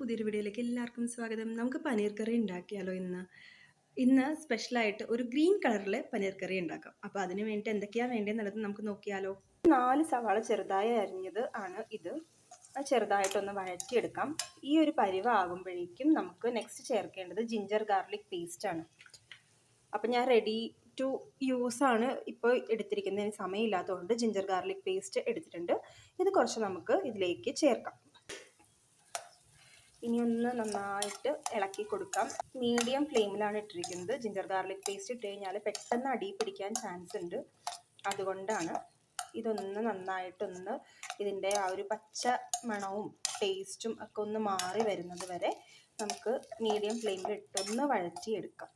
പുതിയൊരു വീഡിയോയിലേക്ക് എല്ലാവർക്കും സ്വാഗതം. നമുക്ക് പനീർ കറി ഉണ്ടാക്കിയാലോ ഇന്ന് സ്പെഷ്യലായിട്ട് ഒരു ഗ്രീൻ കളറിലെ പനീർ കറി ഉണ്ടാക്കാം. അപ്പോൾ അതിന് വേണ്ടി എന്തൊക്കെയാണ് വേണ്ടതെന്നുള്ളത് നമുക്ക് നോക്കിയാലോ. 4 സവാള ചെറുതായി അരിഞ്ഞത് ആണ് ഇത്. ചെറുതായിട്ടൊന്ന് വഴറ്റിയെടുക്കാം. ഈ ഒരു പരിവാകുമ്പോഴേക്കും നമുക്ക് നെക്സ്റ്റ് ചേർക്കേണ്ടത് ജിഞ്ചർ ഗാർലിക് പേസ്റ്റ് ആണ്. അപ്പോൾ ഞാൻ റെഡി ടു യൂസ് ആണ് ഇപ്പോൾ എടുത്തിരിക്കുന്നത്. സമയമില്ലാത്തതുകൊണ്ട് ജിഞ്ചർ ഗാർലിക് പേസ്റ്റ് എടുത്തിട്ടുണ്ട്. ഇത് കുറച്ച് നമുക്ക് ഇതിലേക്ക് ചേർക്കാം. ഇനി ഒന്ന് നന്നായിട്ട് ഇളക്കി കൊടുക്കാം. മീഡിയം ഫ്ലെയിമിലാണ് ഇട്ടിരിക്കുന്നത്. ജിഞ്ചർ ഗാർലിക് പേസ്റ്റ് ഇട്ട് കഴിഞ്ഞാൽ പെട്ടെന്ന് അടി പിടിക്കാൻ ചാൻസ് ഉണ്ട്. അതുകൊണ്ടാണ് ഇതൊന്ന് നന്നായിട്ടൊന്ന് ഇതിൻ്റെ ആ ഒരു പച്ച മണവും ടേസ്റ്റും ഒക്കെ ഒന്ന് മാറി വരുന്നത് വരെ നമുക്ക് മീഡിയം ഫ്ലെയിമിൽ ഇട്ടൊന്ന് വഴറ്റിയെടുക്കാം.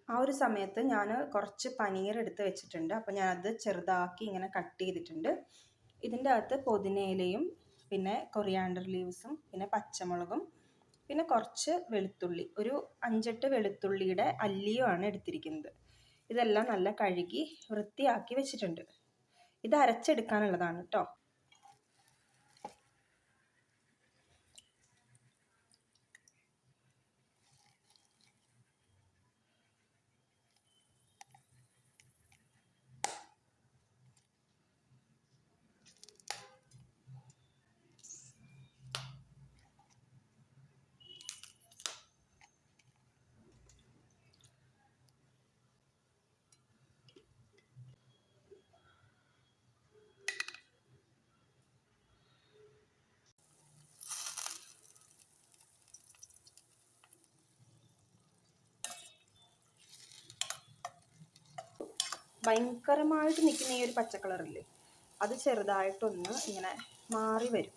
ആ ഒരു സമയത്ത് ഞാൻ കുറച്ച് പനീർ എടുത്ത് വെച്ചിട്ടുണ്ട്. അപ്പോൾ ഞാനത് ചെറുതാക്കി ഇങ്ങനെ കട്ട് ചെയ്തിട്ടുണ്ട്. ഇതിൻ്റെ അകത്ത് പുതിനയിലയും പിന്നെ കൊറിയാണ്ടർ ലീവ്സും പിന്നെ പച്ചമുളകും പിന്നെ കുറച്ച് വെളുത്തുള്ളി, ഒരു 5-8 വെളുത്തുള്ളിയുടെ അല്ലിയുമാണ് എടുത്തിരിക്കുന്നത്. ഇതെല്ലാം നല്ല കഴുകി വൃത്തിയാക്കി വെച്ചിട്ടുണ്ട്. ഇത് അരച്ചെടുക്കാനുള്ളതാണ് കേട്ടോ. ഭയങ്കരമായിട്ട് നിൽക്കുന്ന ഈ ഒരു പച്ചക്കളറില്ലേ, അത് ചെറുതായിട്ടൊന്ന് ഇങ്ങനെ മാറി വരും.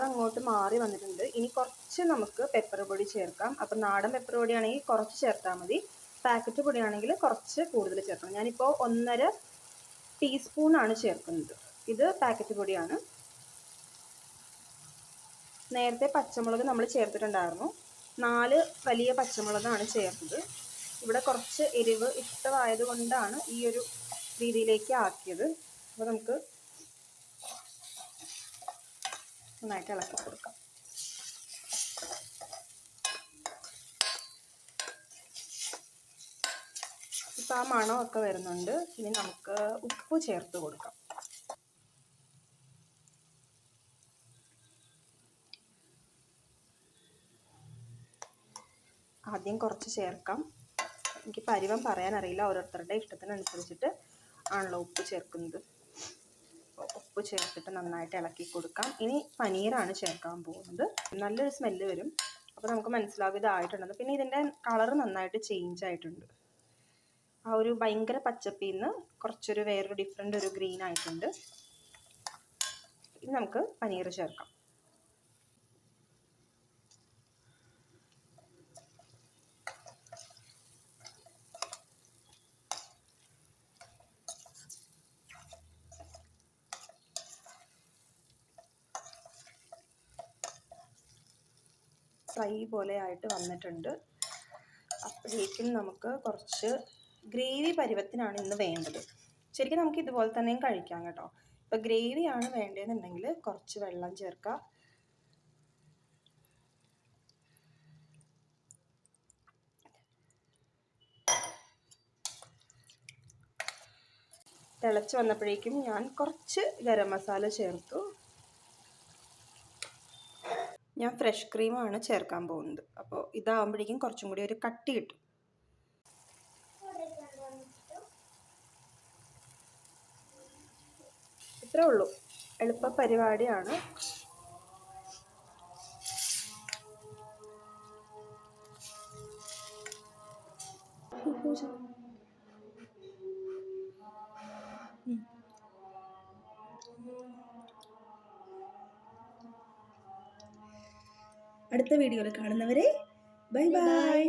അങ്ങോട്ട് മാറി വന്നിട്ടുണ്ട്. ഇനി കുറച്ച് നമുക്ക് പെപ്പർ പൊടി ചേർക്കാം. അപ്പം നാടൻ പെപ്പർ പൊടിയാണെങ്കിൽ കുറച്ച് ചേർത്താൽ മതി. പാക്കറ്റ് പൊടിയാണെങ്കിൽ കുറച്ച് കൂടുതൽ ചേർക്കണം. ഞാനിപ്പോൾ 1.5 ടീസ്പൂണാണ് ചേർക്കുന്നത്. ഇത് പാക്കറ്റ് പൊടിയാണ്. നേരത്തെ പച്ചമുളക് നമ്മൾ ചേർത്തിട്ടുണ്ടായിരുന്നു. 4 വലിയ പച്ചമുളകാണ് ചേർത്തത്. ഇവിടെ കുറച്ച് എരിവ് ഇഷ്ടമായത് കൊണ്ടാണ് ഈ ഒരു രീതിയിലേക്ക് ആക്കിയത്. അപ്പോൾ നമുക്ക് നന്നായിട്ട് ഇളക്കി കൊടുക്കാം. ഇപ്പം ആ മണമൊക്കെ വരുന്നുണ്ട്. ഇനി നമുക്ക് ഉപ്പ് ചേർത്ത് കൊടുക്കാം. ആദ്യം കുറച്ച് ചേർക്കാം. എനിക്ക് പരിവം പറയാനറിയില്ല. ഓരോരുത്തരുടെ ഇഷ്ടത്തിനനുസരിച്ചിട്ട് ആണല്ലോ ഉപ്പ് ചേർക്കുന്നത്. ഉപ്പ് ചേർത്തിട്ട് നന്നായിട്ട് ഇളക്കി കൊടുക്കാം. ഇനി പനീറാണ് ചേർക്കാൻ പോകുന്നത്. നല്ലൊരു സ്മെല്ല് വരും. അപ്പോൾ നമുക്ക് മനസ്സിലാവും ഇതായിട്ടുണ്ടെന്ന്. പിന്നെ ഇതിൻ്റെ കളർ നന്നായിട്ട് ചേഞ്ച് ആയിട്ടുണ്ട്. ആ ഒരു ഭയങ്കര പച്ചപ്പിൽ നിന്ന് കുറച്ചൊരു വേറൊരു ഡിഫറെൻ്റ് ഒരു ഗ്രീൻ ആയിട്ടുണ്ട്. ഇനി നമുക്ക് പനീർ ചേർക്കാം. ഫ്രൈ പോലെ ആയിട്ട് വന്നിട്ടുണ്ട്. അപ്പോഴേക്കും നമുക്ക് കുറച്ച് ഗ്രേവി പരുവത്തിനാണ് ഇന്ന് വേണ്ടത്. ശരിക്കും നമുക്ക് ഇതുപോലെ തന്നെയും കഴിക്കാം കേട്ടോ. ഇപ്പോൾ ഗ്രേവിയാണ് വേണ്ടതെന്നുണ്ടെങ്കിൽ കുറച്ച് വെള്ളം ചേർക്കാം. തിളച്ച് വന്നപ്പോഴേക്കും ഞാൻ കുറച്ച് ഗരം മസാല ചേർത്തു. ഞാൻ ഫ്രഷ് ക്രീമാണ് ചേർക്കാൻ പോകുന്നത്. അപ്പോൾ ഇതാകുമ്പോഴേക്കും കുറച്ചും കൂടി ഒരു കട്ടി കിട്ടും. ഇത്രേ ഉള്ളൂ. എളുപ്പ പരിപാടിയാണ്. അടുത്ത വീഡിയോയിൽ കാണുന്നവരെ ബൈ ബൈ.